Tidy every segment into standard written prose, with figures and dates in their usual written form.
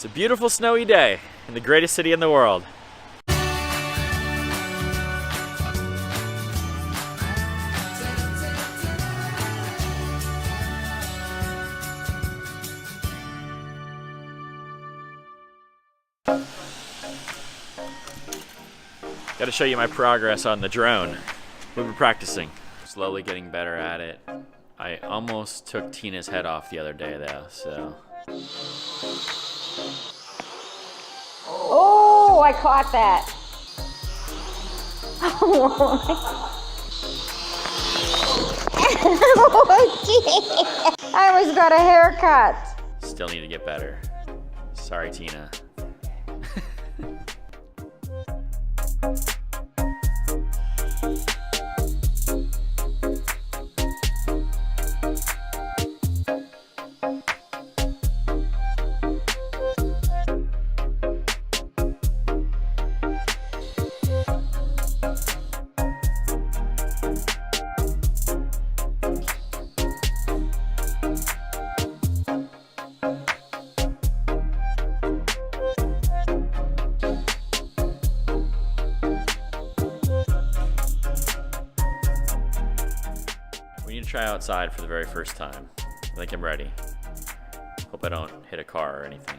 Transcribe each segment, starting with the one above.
It's a beautiful snowy day in the greatest city in the world. Got to show you my progress on the drone. We've been practicing. Slowly getting better at it. I almost took Tina's head off the other day though, so. Oh, I caught that. Oh, gee. I almost got a haircut. Still need to get better. Sorry, Tina. We need to try outside for the very first time. I think I'm ready. Hope I don't hit a car or anything.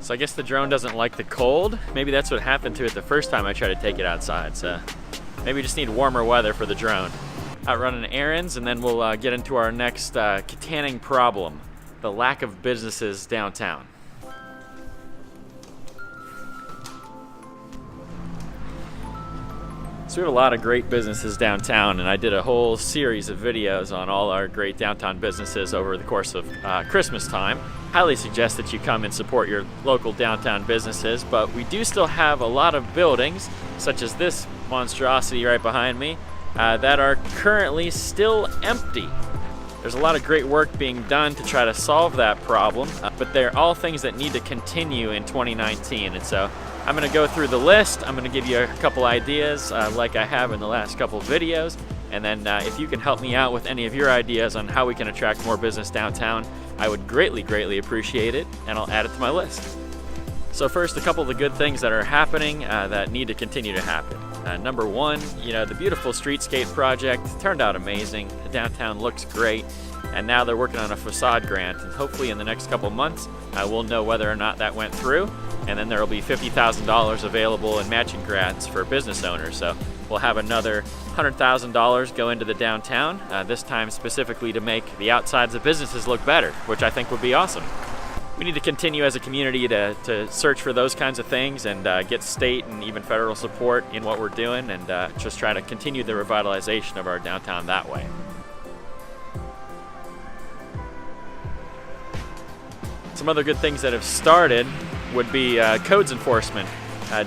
So I guess the drone doesn't like the cold. Maybe that's what happened to it the first time I tried to take it outside. So maybe we just need warmer weather for the drone. Out running errands, and then we'll get into our next Kittanning problem, the lack of businesses downtown. So we have a lot of great businesses downtown, and I did a whole series of videos on all our great downtown businesses over the course of Christmas time. Highly suggest that you come and support your local downtown businesses, but we do still have a lot of buildings, such as this monstrosity right behind me, that are currently still empty. There's a lot of great work being done to try to solve that problem, but they're all things that need to continue in 2019. And so I'm going to go through the list. I'm going to give you a couple ideas like I have in the last couple videos. And then if you can help me out with any of your ideas on how we can attract more business downtown, I would greatly, greatly appreciate it, and I'll add it to my list. So first, a couple of the good things that are happening that need to continue to happen. Number one, the beautiful streetscape project turned out amazing. The downtown looks great, and now they're working on a facade grant, and hopefully in the next couple months we'll know whether or not that went through, and then there will be $50,000 available in matching grants for business owners. So we'll have another $100,000 go into the downtown, this time specifically to make the outsides of businesses look better, which I think would be awesome. We need to continue as a community to search for those kinds of things and get state and even federal support in what we're doing, and just try to continue the revitalization of our downtown that way. Some other good things that have started would be codes enforcement.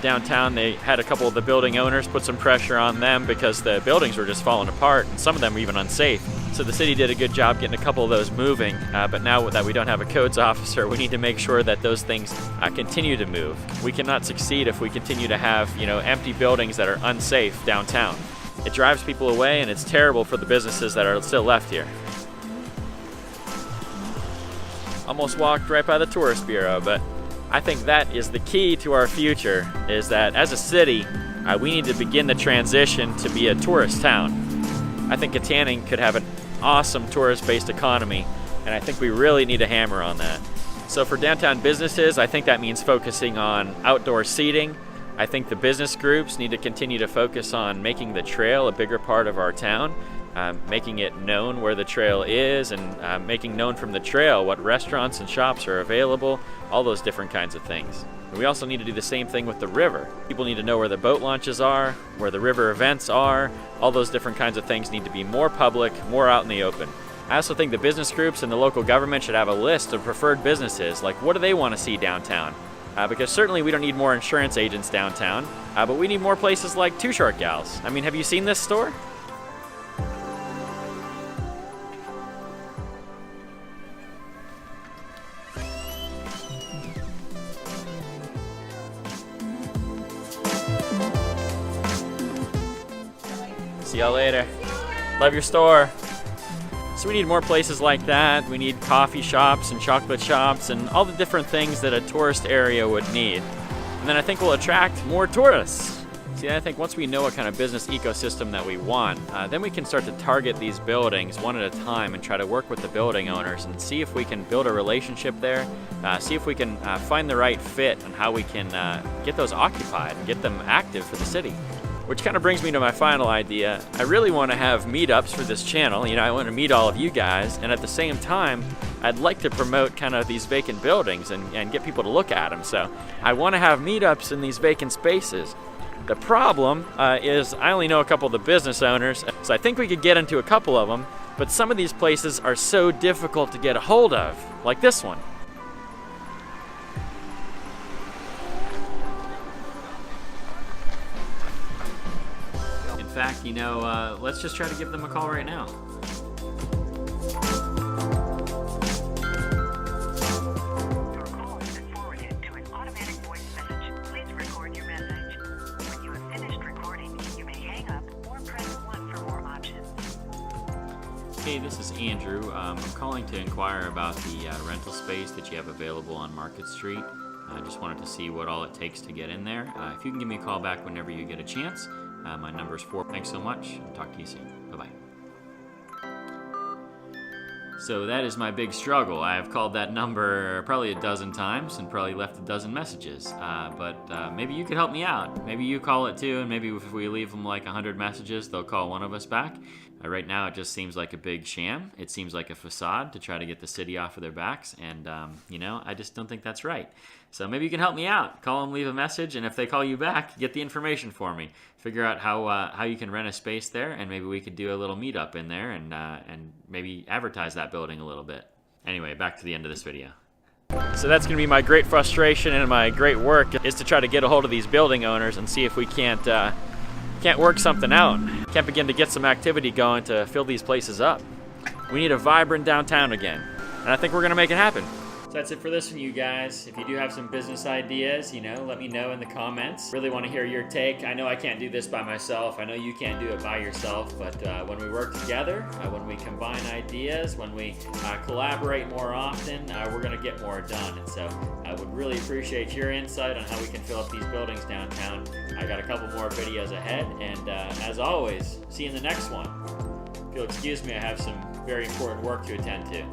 Downtown, they had a couple of the building owners put some pressure on them because the buildings were just falling apart, and some of them were even unsafe. So the city did a good job getting a couple of those moving, but now that we don't have a codes officer, we need to make sure that those things continue to move. We cannot succeed if we continue to have empty buildings that are unsafe downtown. It drives people away, and it's terrible for the businesses that are still left here. Almost walked right by the tourist bureau, but I think that is the key to our future, is that as a city, we need to begin the transition to be a tourist town. I think Kittanning could have an awesome tourist-based economy, and I think we really need to hammer on that. So for downtown businesses, I think that means focusing on outdoor seating. I think the business groups need to continue to focus on making the trail a bigger part of our town, making it known where the trail is, and making known from the trail what restaurants and shops are available, all those different kinds of things. And we also need to do the same thing with the river. People need to know where the boat launches are, where the river events are. All those different kinds of things need to be more public, more out in the open. I also think the business groups and the local government should have a list of preferred businesses, like what do they want to see downtown? Because certainly we don't need more insurance agents downtown, but we need more places like Two Short Gals. I mean, have you seen this store? See y'all later. Love your store. So we need more places like that. We need coffee shops and chocolate shops and all the different things that a tourist area would need. And then I think we'll attract more tourists. See, I think once we know what kind of business ecosystem that we want, then we can start to target these buildings one at a time and try to work with the building owners and see if we can build a relationship there, see if we can find the right fit and how we can get those occupied and get them active for the city. Which kind of brings me to my final idea. I really want to have meetups for this channel. You know, I want to meet all of you guys, and at the same time, I'd like to promote kind of these vacant buildings and get people to look at them. So I want to have meetups in these vacant spaces. The problem is I only know a couple of the business owners, so I think we could get into a couple of them, but some of these places are so difficult to get a hold of, like this one. In fact, you know, let's just try to give them a call right now. Hey, this is Andrew. I'm calling to inquire about the rental space that you have available on Market Street. I just wanted to see what all it takes to get in there. If you can give me a call back whenever you get a chance. My number's 4. Thanks so much. Talk to you soon. Bye-bye. So that is my big struggle. I have called that number probably a dozen times and probably left a dozen messages. But maybe you could help me out. Maybe you call it too, and maybe if we leave them like 100 messages, they'll call one of us back. Right now, it just seems like a big sham. It seems like a facade to try to get the city off of their backs, and you know, I just don't think that's right. So maybe you can help me out. Call them, leave a message, and if they call you back, get the information for me. Figure out how you can rent a space there, and maybe we could do a little meetup in there, and maybe advertise that building a little bit. Anyway, back to the end of this video. So that's going to be my great frustration and my great work is to try to get a hold of these building owners and see if we can't work something out. Can't begin to get some activity going to fill these places up. We need a vibrant downtown again, and I think we're gonna make it happen. So that's it for this one, you guys. If you do have some business ideas, you know, let me know in the comments. Really want to hear your take. I know I can't do this by myself. I know you can't do it by yourself, but when we work together, when we combine ideas, when we collaborate more often, we're gonna get more done. And so I would really appreciate your insight on how we can fill up these buildings downtown. I got a couple more videos ahead, and as always, see you in the next one. If you'll excuse me, I have some very important work to attend to.